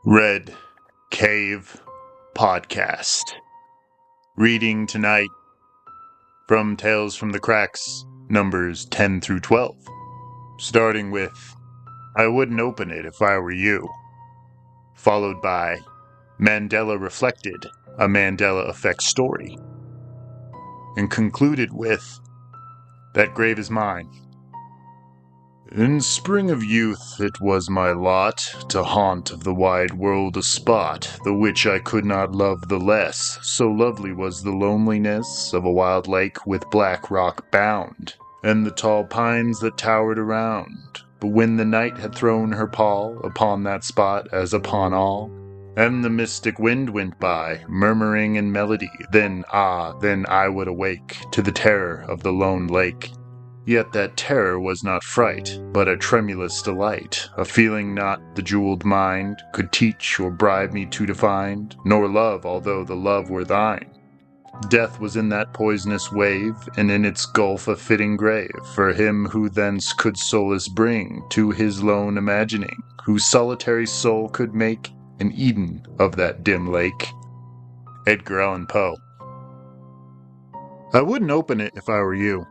Red Cave Podcast. Reading tonight from Tales from the Cracks, numbers 10 through 12. Starting with I Wouldn't Open It If I Were You. Followed by Mandela Reflected, a Mandela Effect Story. And concluded with That Grave Is Mine. In spring of youth it was my lot to haunt of the wide world a spot, the which I could not love the less, so lovely was the loneliness of a wild lake with black rock bound, and the tall pines that towered around. But when the night had thrown her pall upon that spot as upon all, and the mystic wind went by, murmuring in melody, then I would awake to the terror of the lone lake. Yet that terror was not fright, but a tremulous delight, a feeling not the jeweled mind could teach or bribe me to define, nor love, although the love were thine. Death was in that poisonous wave, and in its gulf a fitting grave, for him who thence could solace bring to his lone imagining, whose solitary soul could make an Eden of that dim lake. Edgar Allan Poe. I wouldn't open it if I were you.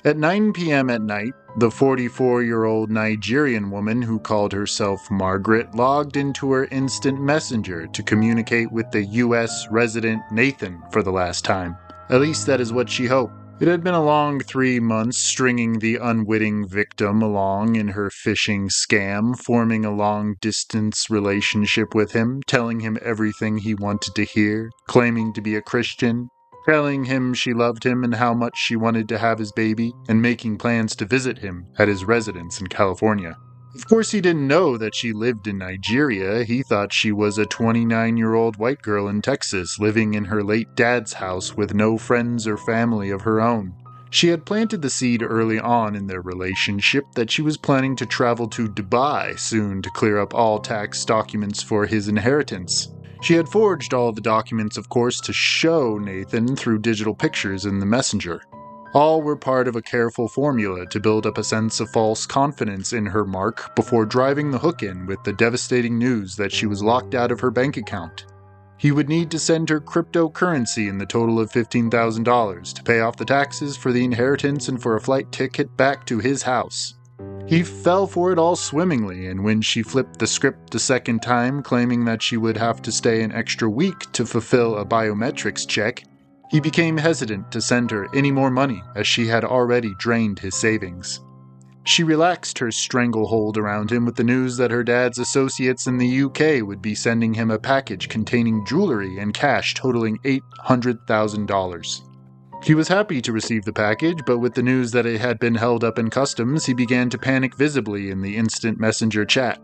At 9 p.m. at night, the 44-year-old Nigerian woman who called herself Margaret logged into her instant messenger to communicate with the U.S. resident Nathan for the last time. At least that is what she hoped. It had been a long 3 months stringing the unwitting victim along in her phishing scam, forming a long-distance relationship with him, telling him everything he wanted to hear, claiming to be a Christian, telling him she loved him and how much she wanted to have his baby, and making plans to visit him at his residence in California. Of course, he didn't know that she lived in Nigeria. He thought she was a 29-year-old white girl in Texas living in her late dad's house with no friends or family of her own. She had planted the seed early on in their relationship that she was planning to travel to Dubai soon to clear up all tax documents for his inheritance. She had forged all the documents, of course, to show Nathan through digital pictures in the messenger. All were part of a careful formula to build up a sense of false confidence in her mark before driving the hook in with the devastating news that she was locked out of her bank account. He would need to send her cryptocurrency in the total of $15,000 to pay off the taxes for the inheritance and for a flight ticket back to his house. He fell for it all swimmingly, and when she flipped the script the second time, claiming that she would have to stay an extra week to fulfill a biometrics check, he became hesitant to send her any more money as she had already drained his savings. She relaxed her stranglehold around him with the news that her dad's associates in the UK would be sending him a package containing jewelry and cash totaling $800,000. He was happy to receive the package, but with the news that it had been held up in customs, he began to panic visibly in the instant messenger chat.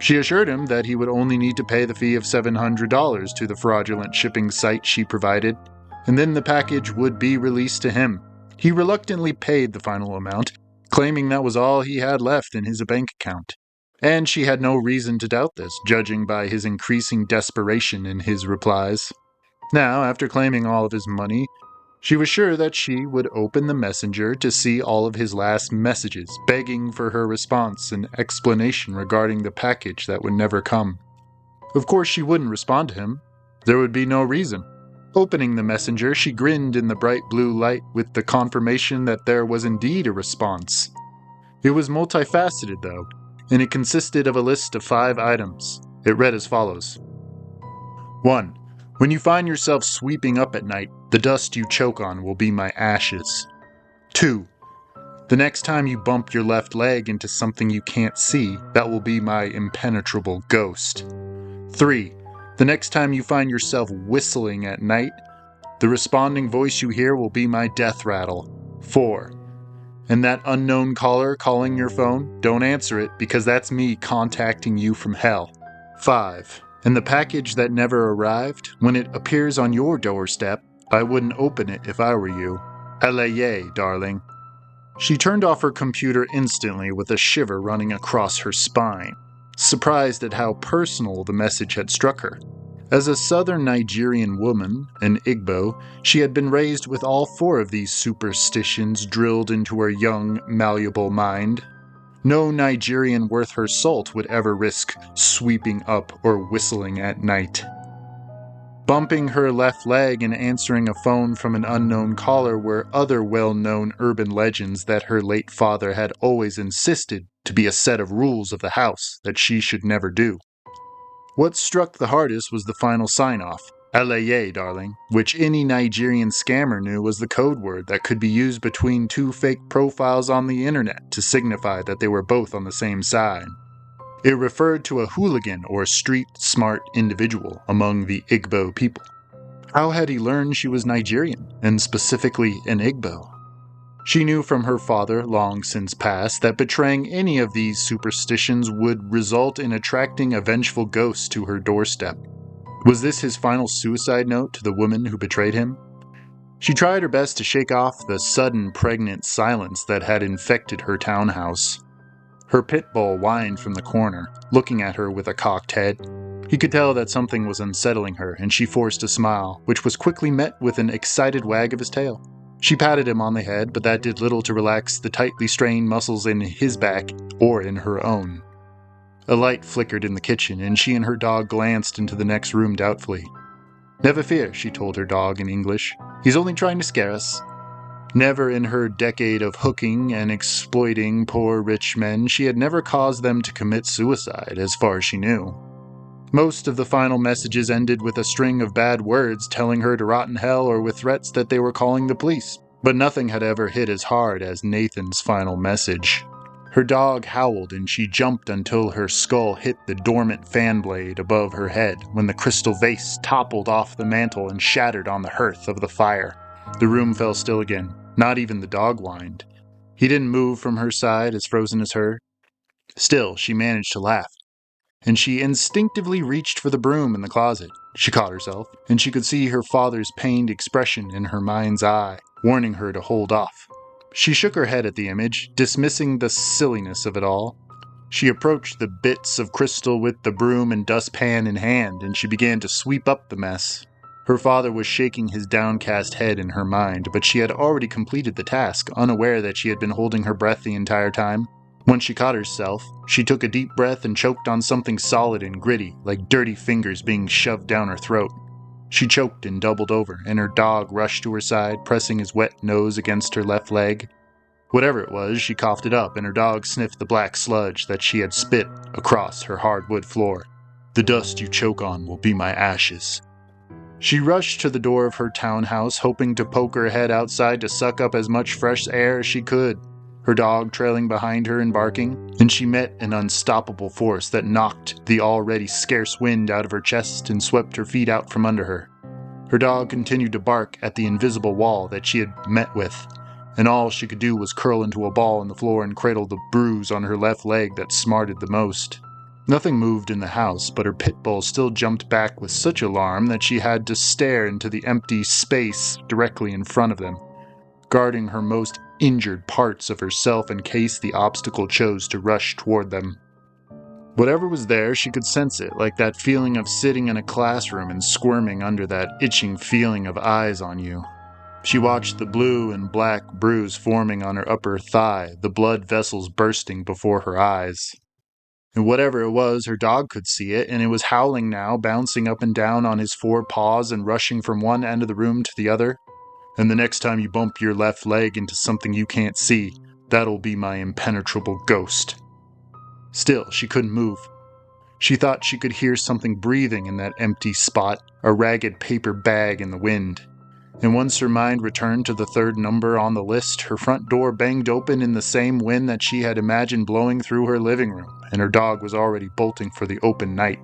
She assured him that he would only need to pay the fee of $700 to the fraudulent shipping site she provided, and then the package would be released to him. He reluctantly paid the final amount, claiming that was all he had left in his bank account. And she had no reason to doubt this, judging by his increasing desperation in his replies. Now, after claiming all of his money, she was sure that she would open the messenger to see all of his last messages, begging for her response and explanation regarding the package that would never come. Of course, she wouldn't respond to him. There would be no reason. Opening the messenger, she grinned in the bright blue light with the confirmation that there was indeed a response. It was multifaceted, though, and it consisted of a list of 5 items. It read as follows. 1. When you find yourself sweeping up at night, the dust you choke on will be my ashes. 2. The next time you bump your left leg into something you can't see, that will be my impenetrable ghost. 3. The next time you find yourself whistling at night, the responding voice you hear will be my death rattle. 4. And that unknown caller calling your phone, don't answer it because that's me contacting you from hell. 5. And the package that never arrived, when it appears on your doorstep, I wouldn't open it if I were you. Allayé, darling. She turned off her computer instantly with a shiver running across her spine, surprised at how personal the message had struck her. As a southern Nigerian woman, an Igbo, she had been raised with all 4 of these superstitions drilled into her young, malleable mind. No Nigerian worth her salt would ever risk sweeping up or whistling at night. Bumping her left leg and answering a phone from an unknown caller were other well-known urban legends that her late father had always insisted to be a set of rules of the house that she should never do. What struck the hardest was the final sign-off, "Alaye, darling," which any Nigerian scammer knew was the code word that could be used between two fake profiles on the internet to signify that they were both on the same side. It referred to a hooligan or street-smart individual among the Igbo people. How had he learned she was Nigerian, and specifically an Igbo? She knew from her father, long since passed, that betraying any of these superstitions would result in attracting a vengeful ghost to her doorstep. Was this his final suicide note to the woman who betrayed him? She tried her best to shake off the sudden pregnant silence that had infected her townhouse. Her pit bull whined from the corner, looking at her with a cocked head. He could tell that something was unsettling her, and she forced a smile, which was quickly met with an excited wag of his tail. She patted him on the head, but that did little to relax the tightly strained muscles in his back or in her own. A light flickered in the kitchen, and she and her dog glanced into the next room doubtfully. "Never fear," she told her dog in English. "He's only trying to scare us." Never in her decade of hooking and exploiting poor rich men, she had never caused them to commit suicide, as far as she knew. Most of the final messages ended with a string of bad words telling her to rot in hell or with threats that they were calling the police. But nothing had ever hit as hard as Nathan's final message. Her dog howled and she jumped until her skull hit the dormant fan blade above her head when the crystal vase toppled off the mantel and shattered on the hearth of the fire. The room fell still again. Not even the dog whined. He didn't move from her side, as frozen as her. Still, she managed to laugh, and she instinctively reached for the broom in the closet. She caught herself, and she could see her father's pained expression in her mind's eye, warning her to hold off. She shook her head at the image, dismissing the silliness of it all. She approached the bits of crystal with the broom and dustpan in hand, and she began to sweep up the mess. Her father was shaking his downcast head in her mind, but she had already completed the task, unaware that she had been holding her breath the entire time. Once she caught herself, she took a deep breath and choked on something solid and gritty, like dirty fingers being shoved down her throat. She choked and doubled over, and her dog rushed to her side, pressing his wet nose against her left leg. Whatever it was, she coughed it up, and her dog sniffed the black sludge that she had spit across her hardwood floor. "The dust you choke on will be my ashes." She rushed to the door of her townhouse, hoping to poke her head outside to suck up as much fresh air as she could, her dog trailing behind her and barking, and she met an unstoppable force that knocked the already scarce wind out of her chest and swept her feet out from under her. Her dog continued to bark at the invisible wall that she had met with, and all she could do was curl into a ball on the floor and cradle the bruise on her left leg that smarted the most. Nothing moved in the house, but her pit bull still jumped back with such alarm that she had to stare into the empty space directly in front of them, guarding her most injured parts of herself in case the obstacle chose to rush toward them. Whatever was there, she could sense it, like that feeling of sitting in a classroom and squirming under that itching feeling of eyes on you. She watched the blue and black bruise forming on her upper thigh, the blood vessels bursting before her eyes. And whatever it was, her dog could see it, and it was howling now, bouncing up and down on his four paws and rushing from one end of the room to the other. "And the next time you bump your left leg into something you can't see, that'll be my impenetrable ghost." Still, she couldn't move. She thought she could hear something breathing in that empty spot, a ragged paper bag in the wind. And once her mind returned to the third number on the list, her front door banged open in the same wind that she had imagined blowing through her living room, and her dog was already bolting for the open night.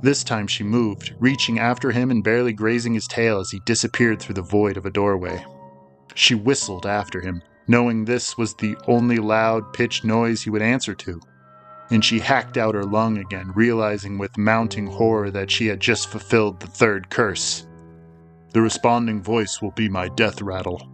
This time she moved, reaching after him and barely grazing his tail as he disappeared through the void of a doorway. She whistled after him, knowing this was the only loud, pitched noise he would answer to. And she hacked out her lung again, realizing with mounting horror that she had just fulfilled the third curse. "The responding voice will be my death rattle."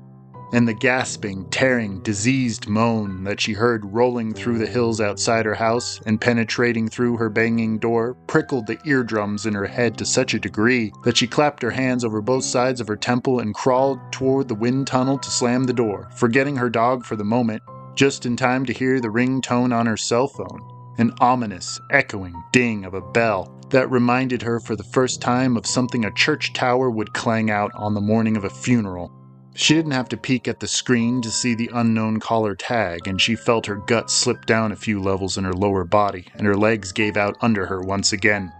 And the gasping, tearing, diseased moan that she heard rolling through the hills outside her house and penetrating through her banging door prickled the eardrums in her head to such a degree that she clapped her hands over both sides of her temple and crawled toward the wind tunnel to slam the door, forgetting her dog for the moment, just in time to hear the ringtone on her cell phone, an ominous, echoing ding of a bell that reminded her for the first time of something a church tower would clang out on the morning of a funeral. She didn't have to peek at the screen to see the unknown caller tag, and she felt her gut slip down a few levels in her lower body, and her legs gave out under her once again.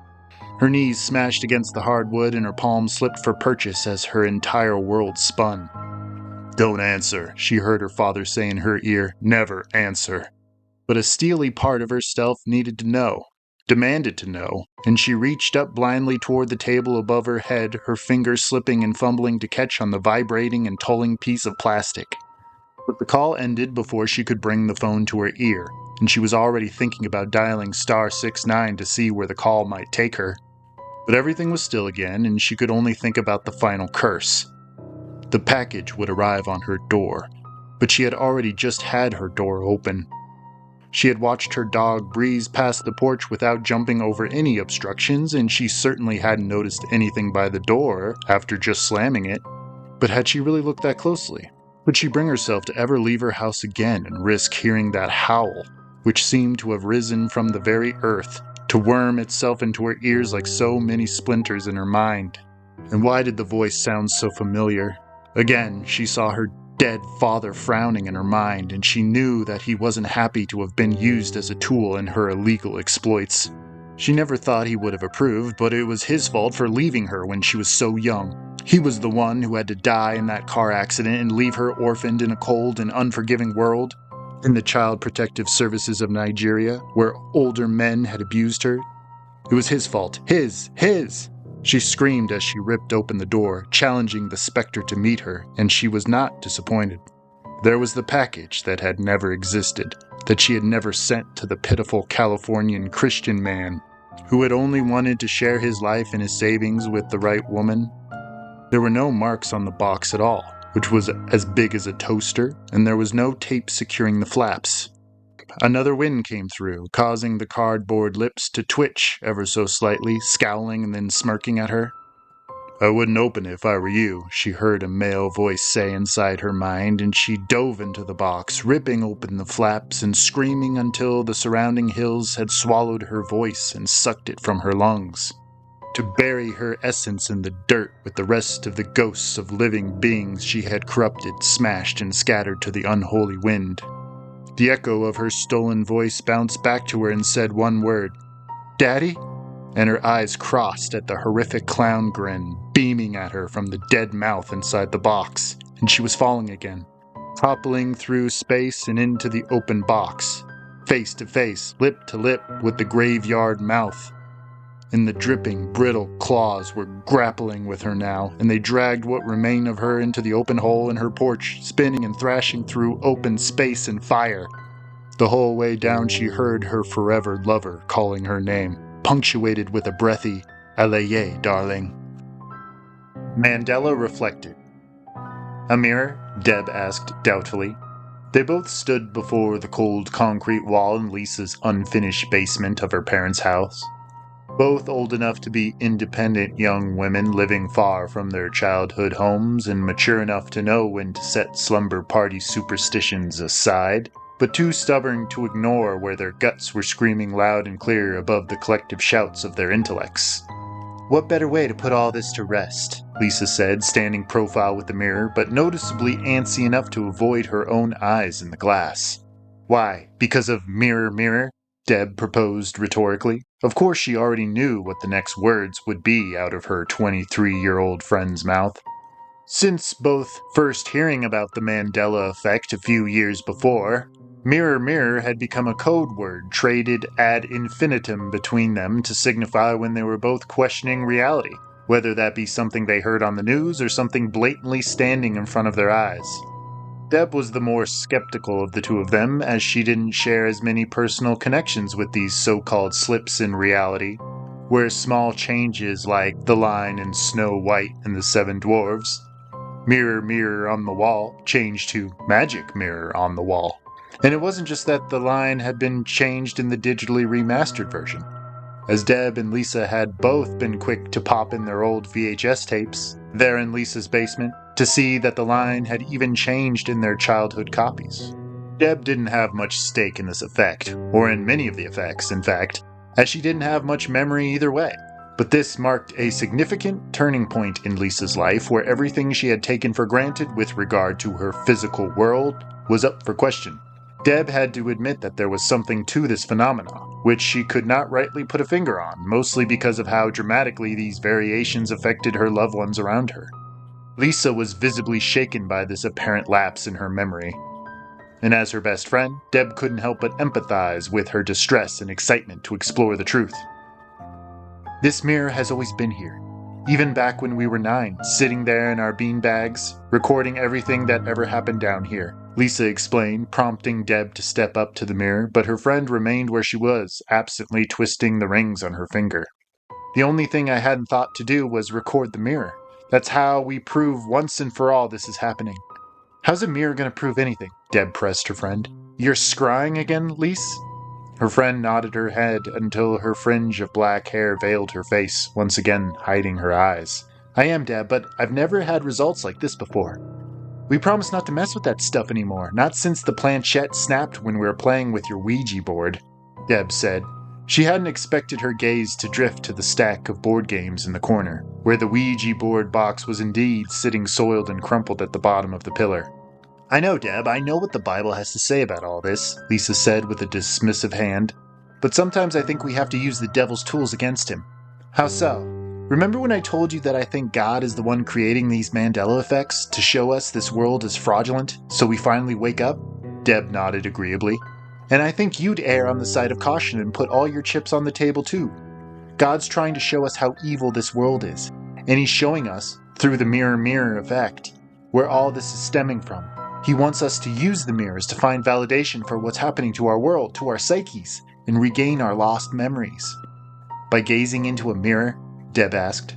Her knees smashed against the hardwood, and her palms slipped for purchase as her entire world spun. "Don't answer," she heard her father say in her ear. "Never answer." But a steely part of herself needed to know, demanded to know, and she reached up blindly toward the table above her head, her fingers slipping and fumbling to catch on the vibrating and tolling piece of plastic. But the call ended before she could bring the phone to her ear, and she was already thinking about dialing *69 to see where the call might take her. But everything was still again, and she could only think about the final curse. The package would arrive on her door, but she had already just had her door open. She had watched her dog breeze past the porch without jumping over any obstructions, and she certainly hadn't noticed anything by the door after just slamming it. But had she really looked that closely? Would she bring herself to ever leave her house again and risk hearing that howl, which seemed to have risen from the very earth, to worm itself into her ears like so many splinters in her mind? And why did the voice sound so familiar? Again, she saw her dead father frowning in her mind, and she knew that he wasn't happy to have been used as a tool in her illegal exploits. She never thought he would have approved, but it was his fault for leaving her when she was so young. He was the one who had to die in that car accident and leave her orphaned in a cold and unforgiving world. In the Child Protective Services of Nigeria, where older men had abused her. It was his fault. His! She screamed as she ripped open the door, challenging the specter to meet her, and she was not disappointed. There was the package that had never existed, that she had never sent to the pitiful Californian Christian man, who had only wanted to share his life and his savings with the right woman. There were no marks on the box at all, which was as big as a toaster, and there was no tape securing the flaps. Another wind came through, causing the cardboard lips to twitch ever so slightly, scowling and then smirking at her. "I wouldn't open it if I were you," she heard a male voice say inside her mind, and she dove into the box, ripping open the flaps and screaming until the surrounding hills had swallowed her voice and sucked it from her lungs, to bury her essence in the dirt with the rest of the ghosts of living beings she had corrupted, smashed, and scattered to the unholy wind. The echo of her stolen voice bounced back to her and said one word, "Daddy?" And her eyes crossed at the horrific clown grin beaming at her from the dead mouth inside the box, and she was falling again, toppling through space and into the open box, face to face, lip to lip with the graveyard mouth. And the dripping, brittle claws were grappling with her now, and they dragged what remained of her into the open hole in her porch, spinning and thrashing through open space and fire. The whole way down she heard her forever lover calling her name, punctuated with a breathy, "Allez, darling." Mandela reflected. "A mirror?" Deb asked doubtfully. They both stood before the cold concrete wall in Lisa's unfinished basement of her parents' house. Both old enough to be independent young women living far from their childhood homes and mature enough to know when to set slumber party superstitions aside, but too stubborn to ignore where their guts were screaming loud and clear above the collective shouts of their intellects. "What better way to put all this to rest?" Lisa said, standing profile with the mirror, but noticeably antsy enough to avoid her own eyes in the glass. "Why, because of mirror, mirror?" Deb proposed rhetorically. Of course she already knew what the next words would be out of her 23-year-old friend's mouth. Since both first hearing about the Mandela Effect a few years before, mirror mirror had become a code word traded ad infinitum between them to signify when they were both questioning reality, whether that be something they heard on the news or something blatantly standing in front of their eyes. Deb was the more skeptical of the two of them, as she didn't share as many personal connections with these so-called slips in reality, where small changes like the line in Snow White and the Seven Dwarfs, "Mirror, mirror on the wall," changed to "Magic mirror on the wall." And it wasn't just that the line had been changed in the digitally remastered version, as Deb and Lisa had both been quick to pop in their old VHS tapes, there in Lisa's basement, to see that the line had even changed in their childhood copies. Deb didn't have much stake in this effect, or in many of the effects, in fact, as she didn't have much memory either way. But this marked a significant turning point in Lisa's life where everything she had taken for granted with regard to her physical world was up for question. Deb had to admit that there was something to this phenomena, which she could not rightly put a finger on, mostly because of how dramatically these variations affected her loved ones around her. Lisa was visibly shaken by this apparent lapse in her memory. And as her best friend, Deb couldn't help but empathize with her distress and excitement to explore the truth. This mirror has always been here, even back when we were 9, sitting there in our beanbags, recording everything that ever happened down here, Lisa explained, prompting Deb to step up to the mirror, but her friend remained where she was, absently twisting the rings on her finger. The only thing I hadn't thought to do was record the mirror. That's how we prove once and for all this is happening. How's a mirror going to prove anything? Deb pressed her friend. You're scrying again, Lise? Her friend nodded her head until her fringe of black hair veiled her face, once again hiding her eyes. I am, Deb, but I've never had results like this before. We promised not to mess with that stuff anymore, not since the planchette snapped when we were playing with your Ouija board, Deb said. She hadn't expected her gaze to drift to the stack of board games in the corner, where the Ouija board box was indeed sitting soiled and crumpled at the bottom of the pillar. I know, Deb, I know what the Bible has to say about all this, Lisa said with a dismissive hand. But sometimes I think we have to use the devil's tools against him. How so? Remember when I told you that I think God is the one creating these Mandela effects to show us this world is fraudulent, so we finally wake up? Deb nodded agreeably. And I think you'd err on the side of caution and put all your chips on the table too. God's trying to show us how evil this world is, and he's showing us, through the mirror effect, where all this is stemming from. He wants us to use the mirrors to find validation for what's happening to our world, to our psyches, and regain our lost memories. By gazing into a mirror, Deb asked.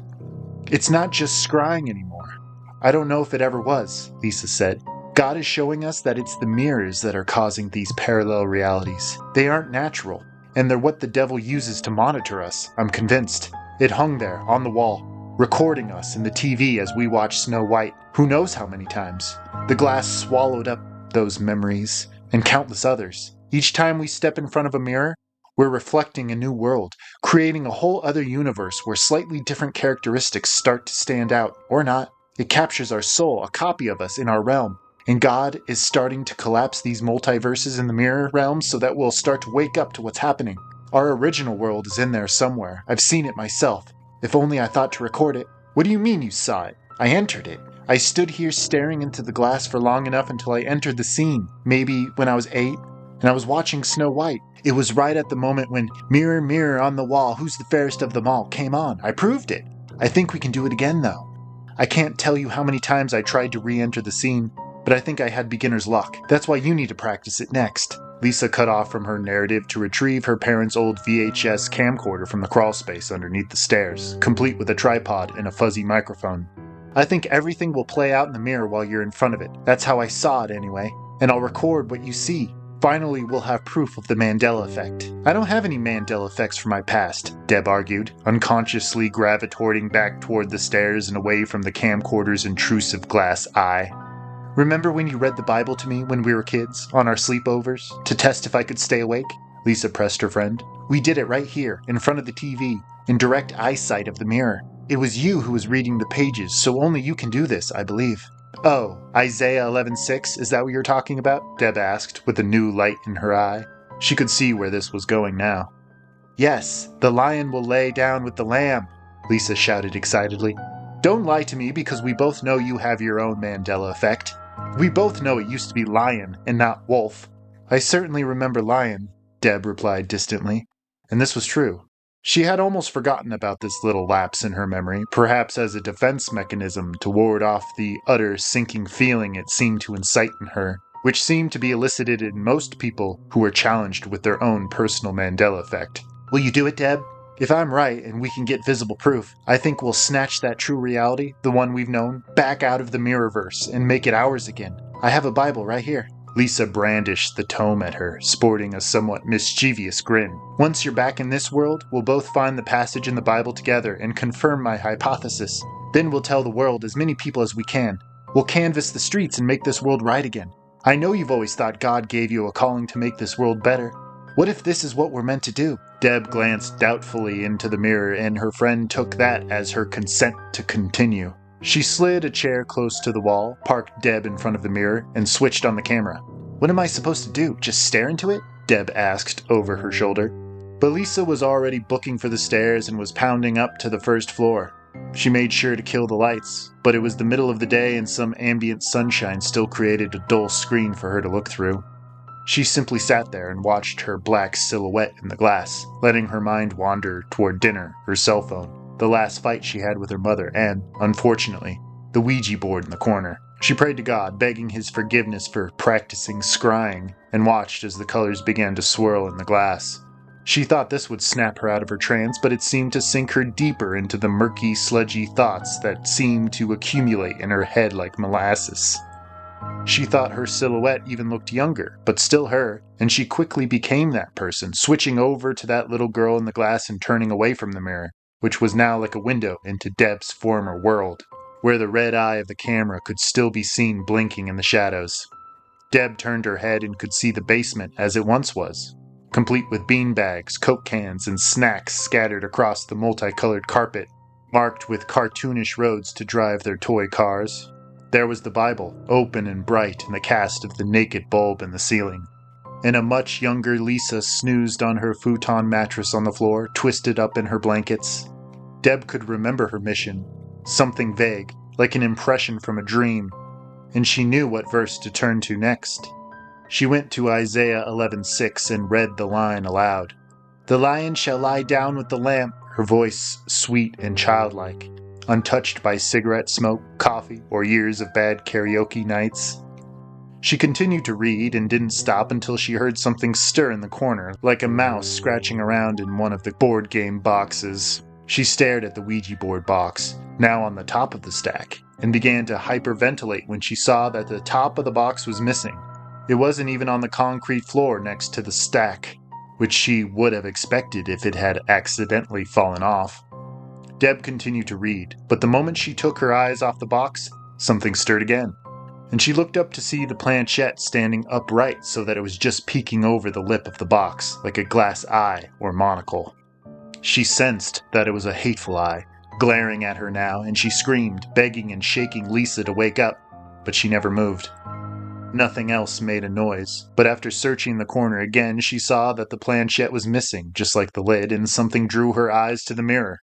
It's not just scrying anymore. I don't know if it ever was, Lisa said. God is showing us that it's the mirrors that are causing these parallel realities. They aren't natural, and they're what the devil uses to monitor us, I'm convinced. It hung there, on the wall, recording us in the TV as we watched Snow White, who knows how many times. The glass swallowed up those memories, and countless others. Each time we step in front of a mirror, we're reflecting a new world, creating a whole other universe where slightly different characteristics start to stand out, or not. It captures our soul, a copy of us in our realm. And God is starting to collapse these multiverses in the mirror realms so that we'll start to wake up to what's happening. Our original world is in there somewhere. I've seen it myself. If only I thought to record it. What do you mean you saw it? I entered it. I stood here staring into the glass for long enough until I entered the scene, maybe when I was 8, and I was watching Snow White. It was right at the moment when Mirror, Mirror on the Wall, Who's the Fairest of Them All came on. I proved it. I think we can do it again, though. I can't tell you how many times I tried to re-enter the scene, but I think I had beginner's luck. That's why you need to practice it next. Lisa cut off from her narrative to retrieve her parents' old VHS camcorder from the crawlspace underneath the stairs, complete with a tripod and a fuzzy microphone. I think everything will play out in the mirror while you're in front of it. That's how I saw it anyway. And I'll record what you see. Finally, we'll have proof of the Mandela effect. I don't have any Mandela effects from my past, Deb argued, unconsciously gravitating back toward the stairs and away from the camcorder's intrusive glass eye. Remember when you read the Bible to me when we were kids, on our sleepovers, to test if I could stay awake? Lisa pressed her friend. We did it right here, in front of the TV, in direct eyesight of the mirror. It was you who was reading the pages, so only you can do this, I believe. Oh, Isaiah 11:6, is that what you're talking about? Deb asked, with a new light in her eye. She could see where this was going now. Yes, the lion will lay down with the lamb, Lisa shouted excitedly. Don't lie to me because we both know you have your own Mandela effect. We both know it used to be lion and not wolf. I certainly remember lion, Deb replied distantly, and this was true. She had almost forgotten about this little lapse in her memory, perhaps as a defense mechanism to ward off the utter sinking feeling it seemed to incite in her, which seemed to be elicited in most people who were challenged with their own personal Mandela effect. Will you do it, Deb? If I'm right and we can get visible proof, I think we'll snatch that true reality, the one we've known, back out of the mirrorverse and make it ours again. I have a Bible right here. Lisa brandished the tome at her, sporting a somewhat mischievous grin. Once you're back in this world, we'll both find the passage in the Bible together and confirm my hypothesis. Then we'll tell the world, as many people as we can. We'll canvass the streets and make this world right again. I know you've always thought God gave you a calling to make this world better. What if this is what we're meant to do? Deb glanced doubtfully into the mirror, and her friend took that as her consent to continue. She slid a chair close to the wall, parked Deb in front of the mirror, and switched on the camera. What am I supposed to do? Just stare into it? Deb asked over her shoulder. But Lisa was already booking for the stairs and was pounding up to the first floor. She made sure to kill the lights, but it was the middle of the day and some ambient sunshine still created a dull screen for her to look through. She simply sat there and watched her black silhouette in the glass, letting her mind wander toward dinner, her cell phone, the last fight she had with her mother, and, unfortunately, the Ouija board in the corner. She prayed to God, begging his forgiveness for practicing scrying, and watched as the colors began to swirl in the glass. She thought this would snap her out of her trance, but it seemed to sink her deeper into the murky, sludgy thoughts that seemed to accumulate in her head like molasses. She thought her silhouette even looked younger, but still her, and she quickly became that person, switching over to that little girl in the glass and turning away from the mirror, which was now like a window into Deb's former world, where the red eye of the camera could still be seen blinking in the shadows. Deb turned her head and could see the basement as it once was, complete with beanbags, Coke cans, and snacks scattered across the multicolored carpet, marked with cartoonish roads to drive their toy cars. There was the Bible, open and bright in the cast of the naked bulb in the ceiling. And a much younger Lisa snoozed on her futon mattress on the floor, twisted up in her blankets. Deb could remember her mission, something vague, like an impression from a dream, and she knew what verse to turn to next. She went to Isaiah 11:6 and read the line aloud. "The lion shall lie down with the lamb," her voice sweet and childlike, untouched by cigarette smoke, coffee, or years of bad karaoke nights. She continued to read and didn't stop until she heard something stir in the corner, like a mouse scratching around in one of the board game boxes. She stared at the Ouija board box, now on the top of the stack, and began to hyperventilate when she saw that the top of the box was missing. It wasn't even on the concrete floor next to the stack, which she would have expected if it had accidentally fallen off. Deb continued to read, but the moment she took her eyes off the box, something stirred again, and she looked up to see the planchette standing upright so that it was just peeking over the lip of the box, like a glass eye or monocle. She sensed that it was a hateful eye, glaring at her now, and she screamed, begging and shaking Lisa to wake up, but she never moved. Nothing else made a noise, but after searching the corner again, she saw that the planchette was missing, just like the lid, and something drew her eyes to the mirror.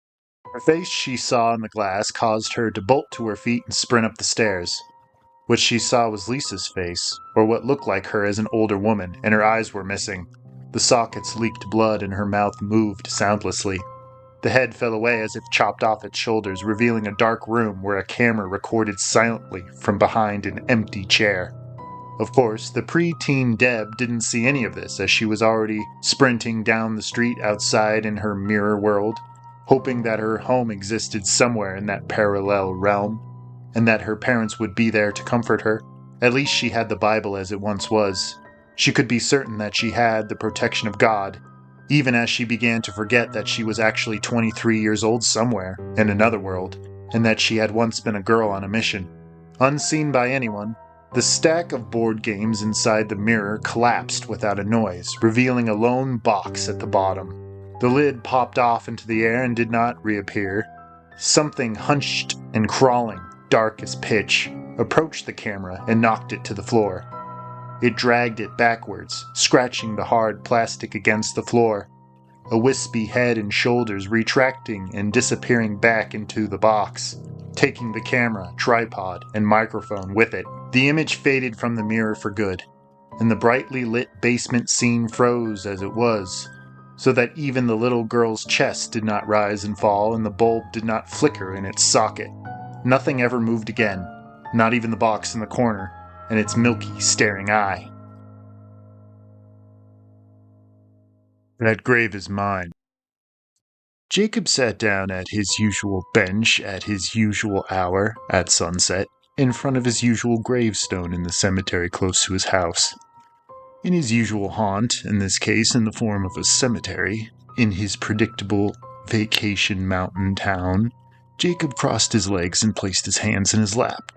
Her face she saw in the glass caused her to bolt to her feet and sprint up the stairs. What she saw was Lisa's face, or what looked like her as an older woman, and her eyes were missing. The sockets leaked blood and her mouth moved soundlessly. The head fell away as if chopped off its shoulders, revealing a dark room where a camera recorded silently from behind an empty chair. Of course, the pre-teen Deb didn't see any of this, as she was already sprinting down the street outside in her mirror world, hoping that her home existed somewhere in that parallel realm, and that her parents would be there to comfort her. At least she had the Bible as it once was. She could be certain that she had the protection of God, even as she began to forget that she was actually 23 years old somewhere, in another world, and that she had once been a girl on a mission. Unseen by anyone, the stack of board games inside the mirror collapsed without a noise, revealing a lone box at the bottom. The lid popped off into the air and did not reappear. Something hunched and crawling, dark as pitch, approached the camera and knocked it to the floor. It dragged it backwards, scratching the hard plastic against the floor, a wispy head and shoulders retracting and disappearing back into the box, taking the camera, tripod, and microphone with it. The image faded from the mirror for good, and the brightly lit basement scene froze as it was, so that even the little girl's chest did not rise and fall and the bulb did not flicker in its socket. Nothing ever moved again, not even the box in the corner and its milky, staring eye. "That grave is mine." Jacob sat down at his usual bench at his usual hour at sunset, in front of his usual gravestone in the cemetery close to his house. In his usual haunt, in this case in the form of a cemetery, in his predictable vacation mountain town, Jacob crossed his legs and placed his hands in his lap.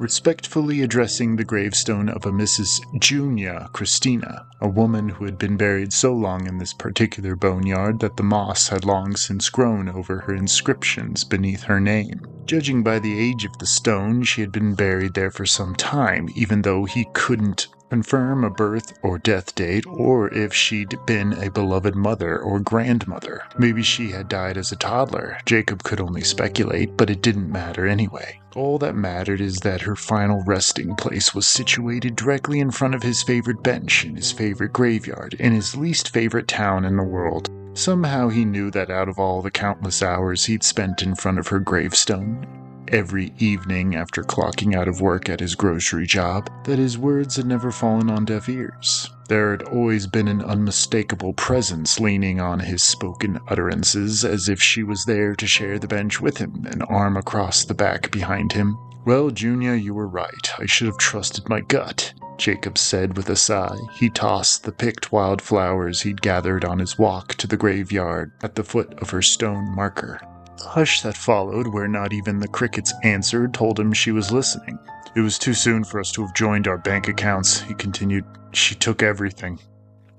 respectfully addressing the gravestone of a Mrs. Junia Christina, a woman who had been buried so long in this particular boneyard that the moss had long since grown over her inscriptions beneath her name. Judging by the age of the stone, she had been buried there for some time, even though he couldn't confirm a birth or death date, or if she'd been a beloved mother or grandmother. Maybe she had died as a toddler. Jacob could only speculate, but it didn't matter anyway. All that mattered is that her final resting place was situated directly in front of his favorite bench in his favorite graveyard, in his least favorite town in the world. Somehow he knew that out of all the countless hours he'd spent in front of her gravestone, every evening after clocking out of work at his grocery job, that his words had never fallen on deaf ears. There had always been an unmistakable presence leaning on his spoken utterances, as if she was there to share the bench with him, an arm across the back behind him. "Well, Junior, you were right. I should have trusted my gut," Jacob said with a sigh. He tossed the picked wildflowers he'd gathered on his walk to the graveyard at the foot of her stone marker. The hush that followed, where not even the crickets answered, told him she was listening. "It was too soon for us to have joined our bank accounts," he continued. "She took everything."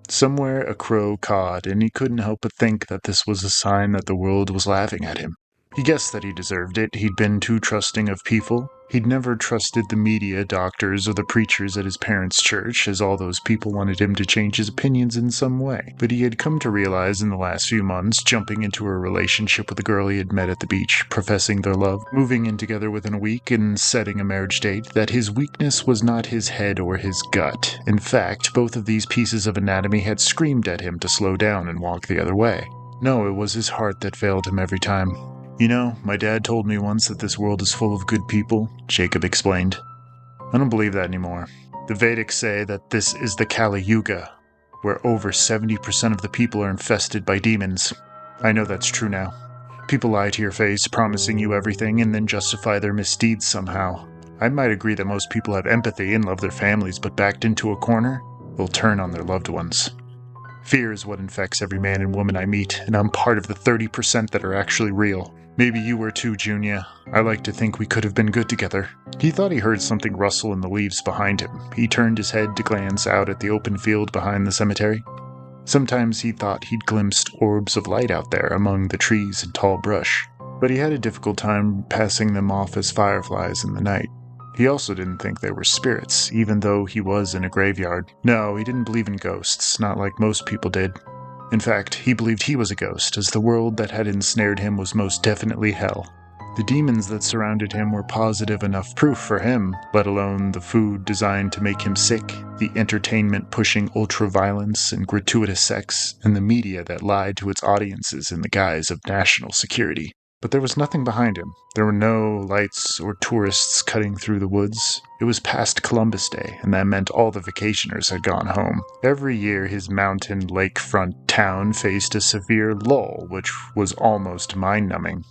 Somewhere a crow cawed, and he couldn't help but think that this was a sign that the world was laughing at him. He guessed that he deserved it. He'd been too trusting of people. He'd never trusted the media, doctors, or the preachers at his parents' church, as all those people wanted him to change his opinions in some way. But he had come to realize in the last few months, jumping into a relationship with a girl he had met at the beach, professing their love, moving in together within a week, and setting a marriage date, that his weakness was not his head or his gut. In fact, both of these pieces of anatomy had screamed at him to slow down and walk the other way. No, it was his heart that failed him every time. "You know, my dad told me once that this world is full of good people," Jacob explained. "I don't believe that anymore. The Vedics say that this is the Kali Yuga, where over 70% of the people are infested by demons. I know that's true now. People lie to your face, promising you everything, and then justify their misdeeds somehow. I might agree that most people have empathy and love their families, but backed into a corner, they'll turn on their loved ones. Fear is what infects every man and woman I meet, and I'm part of the 30% that are actually real. Maybe you were too, Junior. I like to think we could have been good together." He thought he heard something rustle in the leaves behind him. He turned his head to glance out at the open field behind the cemetery. Sometimes he thought he'd glimpsed orbs of light out there among the trees and tall brush, but he had a difficult time passing them off as fireflies in the night. He also didn't think they were spirits, even though he was in a graveyard. No, he didn't believe in ghosts, not like most people did. In fact, he believed he was a ghost, as the world that had ensnared him was most definitely hell. The demons that surrounded him were positive enough proof for him, let alone the food designed to make him sick, the entertainment pushing ultra-violence and gratuitous sex, and the media that lied to its audiences in the guise of national security. But there was nothing behind him. There were no lights or tourists cutting through the woods. It was past Columbus Day, and that meant all the vacationers had gone home. Every year his mountain lakefront town faced a severe lull, which was almost mind-numbing.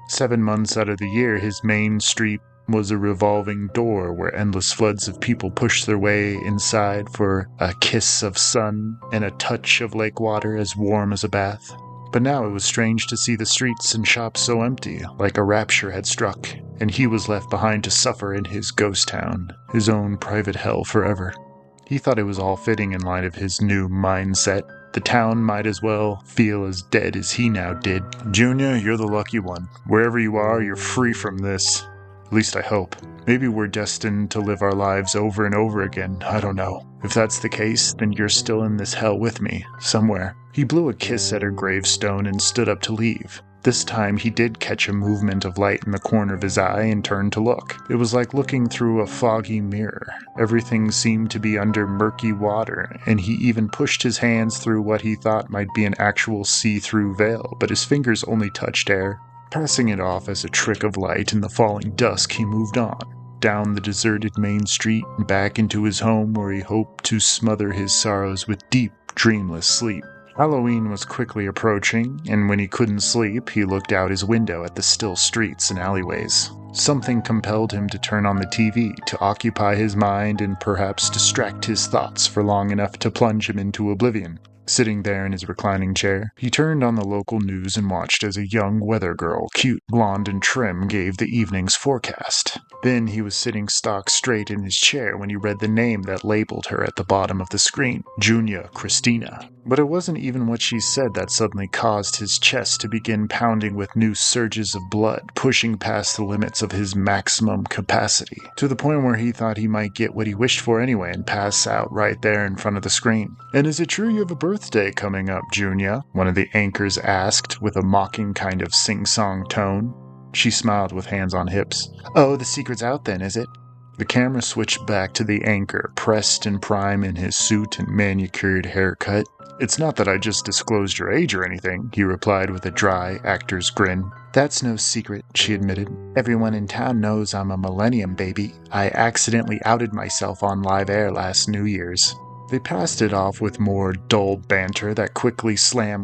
7 months out of the year, his main street was a revolving door where endless floods of people pushed their way inside for a kiss of sun and a touch of lake water as warm as a bath. But now it was strange to see the streets and shops so empty, like a rapture had struck, and he was left behind to suffer in his ghost town, his own private hell forever. He thought it was all fitting in light of his new mindset. The town might as well feel as dead as he now did. "Junior, you're the lucky one. Wherever you are, you're free from this. At least I hope. Maybe we're destined to live our lives over and over again. I don't know. If that's the case, then you're still in this hell with me, somewhere." He blew a kiss at her gravestone and stood up to leave. This time he did catch a movement of light in the corner of his eye and turned to look. It was like looking through a foggy mirror. Everything seemed to be under murky water, and he even pushed his hands through what he thought might be an actual see-through veil, but his fingers only touched air. Passing it off as a trick of light in the falling dusk, he moved on, down the deserted main street and back into his home where he hoped to smother his sorrows with deep, dreamless sleep. Halloween was quickly approaching, and when he couldn't sleep, he looked out his window at the still streets and alleyways. Something compelled him to turn on the TV to occupy his mind and perhaps distract his thoughts for long enough to plunge him into oblivion. Sitting there in his reclining chair, he turned on the local news and watched as a young weather girl, cute, blonde, and trim, gave the evening's forecast. Then he was sitting stock straight in his chair when he read the name that labeled her at the bottom of the screen, Junia Christina. But it wasn't even what she said that suddenly caused his chest to begin pounding with new surges of blood, pushing past the limits of his maximum capacity, to the point where he thought he might get what he wished for anyway and pass out right there in front of the screen. "And is it true you have a birthday coming up, Junia?" one of the anchors asked with a mocking kind of sing-song tone. She smiled with hands on hips. "Oh, the secret's out then, is it?" The camera switched back to the anchor, pressed and prime in his suit and manicured haircut. "It's not that I just disclosed your age or anything," he replied with a dry, actor's grin. "That's no secret," she admitted. "Everyone in town knows I'm a millennium baby. I accidentally outed myself on live air last New Year's." They passed it off with more dull banter that quickly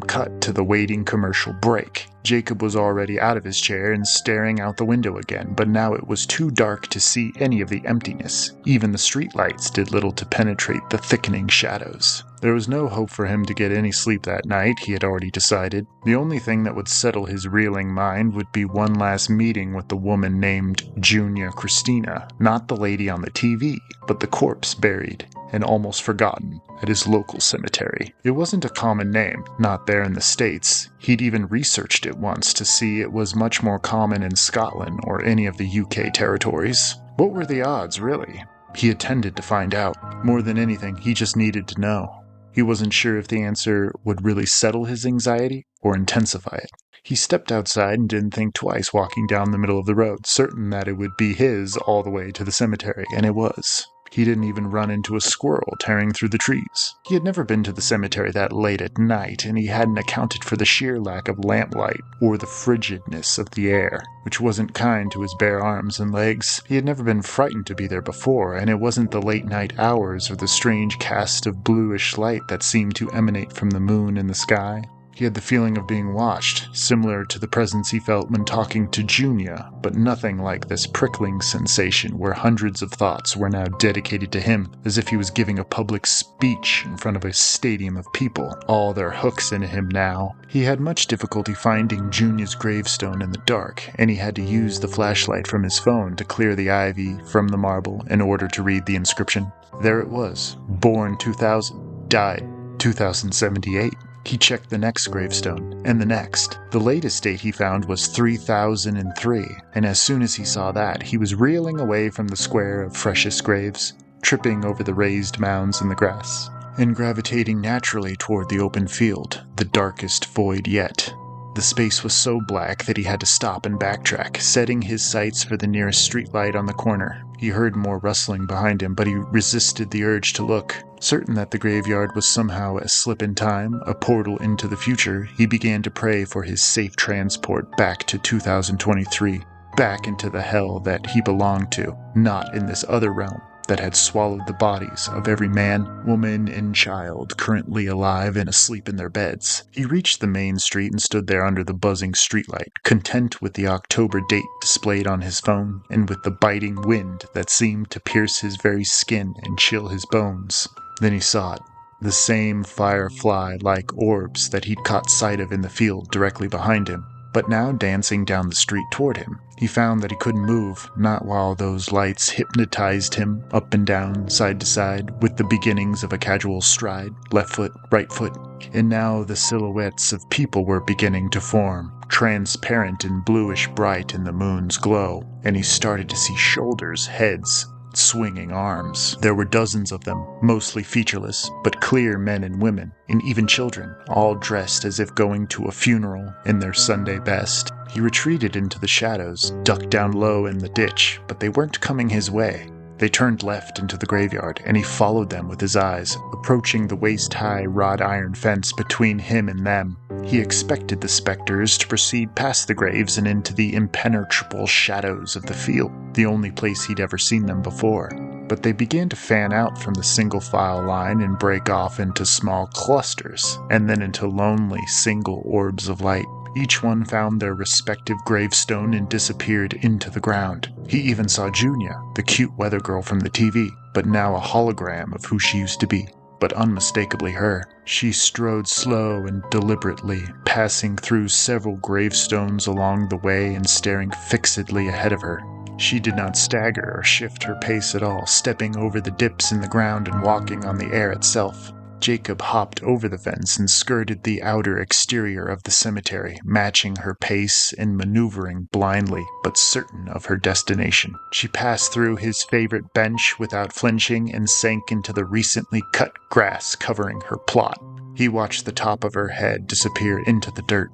cut to the waiting commercial break. Jacob was already out of his chair and staring out the window again, but now it was too dark to see any of the emptiness. Even the streetlights did little to penetrate the thickening shadows. There was no hope for him to get any sleep that night, he had already decided. The only thing that would settle his reeling mind would be one last meeting with the woman named Junia Christina, not the lady on the TV, but the corpse buried and almost forgotten at his local cemetery. It wasn't a common name, not there in the States. He'd even researched it once to see it was much more common in Scotland or any of the UK territories. What were the odds, really? He intended to find out. More than anything, he just needed to know. He wasn't sure if the answer would really settle his anxiety or intensify it. He stepped outside and didn't think twice walking down the middle of the road, certain that it would be his all the way to the cemetery, and it was. He didn't even run into a squirrel tearing through the trees. He had never been to the cemetery that late at night, and he hadn't accounted for the sheer lack of lamplight or the frigidness of the air, which wasn't kind to his bare arms and legs. He had never been frightened to be there before, and it wasn't the late night hours or the strange cast of bluish light that seemed to emanate from the moon in the sky. He had the feeling of being watched, similar to the presence he felt when talking to Junia, but nothing like this prickling sensation where hundreds of thoughts were now dedicated to him, as if he was giving a public speech in front of a stadium of people, all their hooks in him now. He had much difficulty finding Junia's gravestone in the dark, and he had to use the flashlight from his phone to clear the ivy from the marble in order to read the inscription. There it was, born 2000, died 2078. He checked the next gravestone, and the next. The latest date he found was 3003, and as soon as he saw that, he was reeling away from the square of freshest graves, tripping over the raised mounds in the grass, and gravitating naturally toward the open field, the darkest void yet. The space was so black that he had to stop and backtrack, setting his sights for the nearest streetlight on the corner. He heard more rustling behind him, but he resisted the urge to look. Certain that the graveyard was somehow a slip in time, a portal into the future, he began to pray for his safe transport back to 2023, back into the hell that he belonged to, not in this other realm that had swallowed the bodies of every man, woman, and child currently alive and asleep in their beds. He reached the main street and stood there under the buzzing streetlight, content with the October date displayed on his phone, and with the biting wind that seemed to pierce his very skin and chill his bones. Then he saw it. The same firefly-like orbs that he'd caught sight of in the field directly behind him, but now dancing down the street toward him. He found that he couldn't move, not while those lights hypnotized him, up and down, side to side, with the beginnings of a casual stride, left foot, right foot. And now the silhouettes of people were beginning to form, transparent and bluish bright in the moon's glow, and he started to see shoulders, heads, swinging arms. There were dozens of them, mostly featureless, but clear men and women, and even children, all dressed as if going to a funeral in their Sunday best. He retreated into the shadows, ducked down low in the ditch, but they weren't coming his way. They turned left into the graveyard, and he followed them with his eyes, approaching the waist-high wrought iron fence between him and them. He expected the specters to proceed past the graves and into the impenetrable shadows of the field, the only place he'd ever seen them before. But they began to fan out from the single-file line and break off into small clusters, and then into lonely single orbs of light. Each one found their respective gravestone and disappeared into the ground. He even saw Junia, the cute weather girl from the TV, but now a hologram of who she used to be. but unmistakably her. She strode slow and deliberately, passing through several gravestones along the way and staring fixedly ahead of her. She did not stagger or shift her pace at all, stepping over the dips in the ground and walking on the air itself. Jacob hopped over the fence and skirted the outer exterior of the cemetery, matching her pace and maneuvering blindly, but certain of her destination. She passed through his favorite bench without flinching and sank into the recently cut grass covering her plot. He watched the top of her head disappear into the dirt.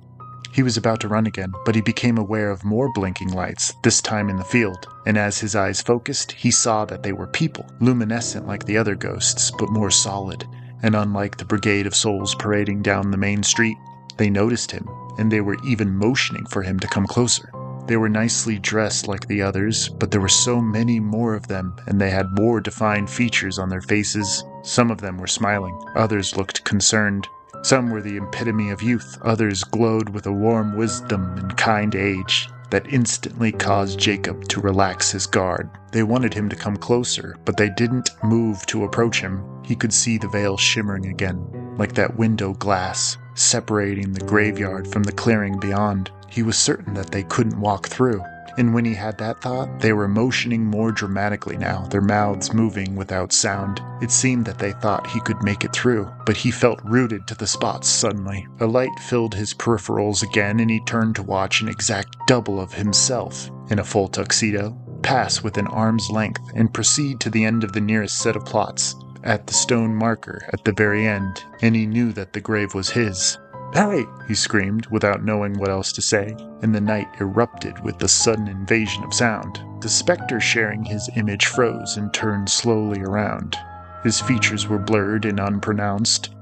He was about to run again, but he became aware of more blinking lights, this time in the field, and as his eyes focused, he saw that they were people, luminescent like the other ghosts, but more solid. And unlike the brigade of souls parading down the main street, they noticed him, and they were even motioning for him to come closer. They were nicely dressed like the others, but there were so many more of them, and they had more defined features on their faces. Some of them were smiling, others looked concerned. Some were the epitome of youth, others glowed with a warm wisdom and kind age that instantly caused Jacob to relax his guard. They wanted him to come closer, but they didn't move to approach him. He could see the veil shimmering again, like that window glass, separating the graveyard from the clearing beyond. He was certain that they couldn't walk through. And when he had that thought, they were motioning more dramatically now, their mouths moving without sound. It seemed that they thought he could make it through, but he felt rooted to the spots suddenly. A light filled his peripherals again, and he turned to watch an exact double of himself, in a full tuxedo, pass within arm's length and proceed to the end of the nearest set of plots, at the stone marker at the very end, and he knew that the grave was his. "Hey!" he screamed, without knowing what else to say, and the night erupted with the sudden invasion of sound. The specter sharing his image froze and turned slowly around. His features were blurred and unpronounced,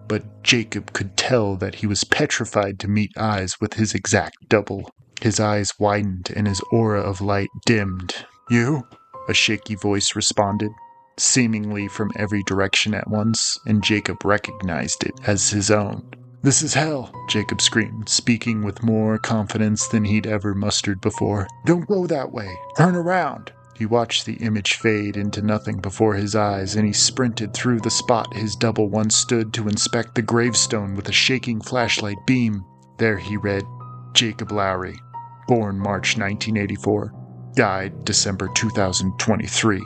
but Jacob could tell that he was petrified to meet eyes with his exact double. His eyes widened and his aura of light dimmed. "You?" a shaky voice responded, seemingly from every direction at once, and Jacob recognized it as his own. "This is hell," Jacob screamed, speaking with more confidence than he'd ever mustered before. "Don't go that way. Turn around." He watched the image fade into nothing before his eyes, and he sprinted through the spot his double once stood to inspect the gravestone with a shaking flashlight beam. There he read, Jacob Lowry, born March 1984, died December 2023.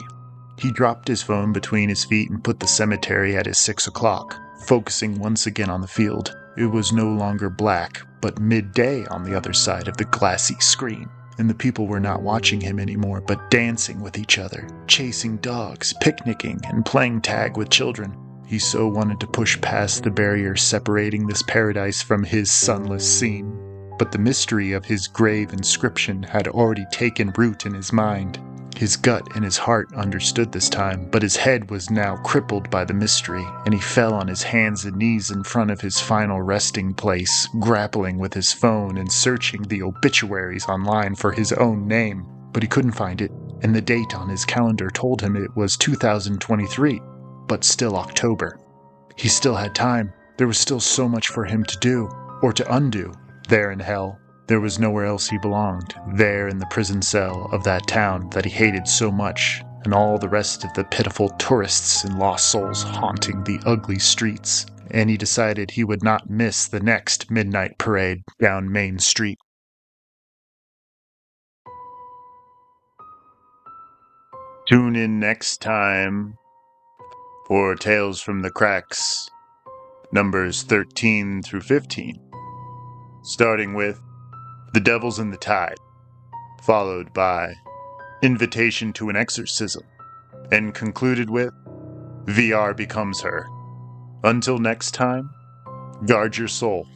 He dropped his phone between his feet and put the cemetery at his 6 o'clock, focusing once again on the field. It was no longer black, but midday on the other side of the glassy screen, and the people were not watching him anymore, but dancing with each other, chasing dogs, picnicking, and playing tag with children. He so wanted to push past the barrier separating this paradise from his sunless scene, but the mystery of his grave inscription had already taken root in his mind. His gut and his heart understood this time, but his head was now crippled by the mystery, and he fell on his hands and knees in front of his final resting place, grappling with his phone and searching the obituaries online for his own name. But he couldn't find it, and the date on his calendar told him it was 2023, but still October. He still had time. There was still so much for him to do, or to undo, there in hell. There was nowhere else he belonged, there in the prison cell of that town that he hated so much, and all the rest of the pitiful tourists and lost souls haunting the ugly streets. And he decided he would not miss the next midnight parade down Main Street. Tune in next time for Tales from the Cracks, numbers 13 through 15, starting with The Devil's in the Tide, followed by Invitation to an Exorcism, and concluded with VR Becomes Her. Until next time, guard your soul.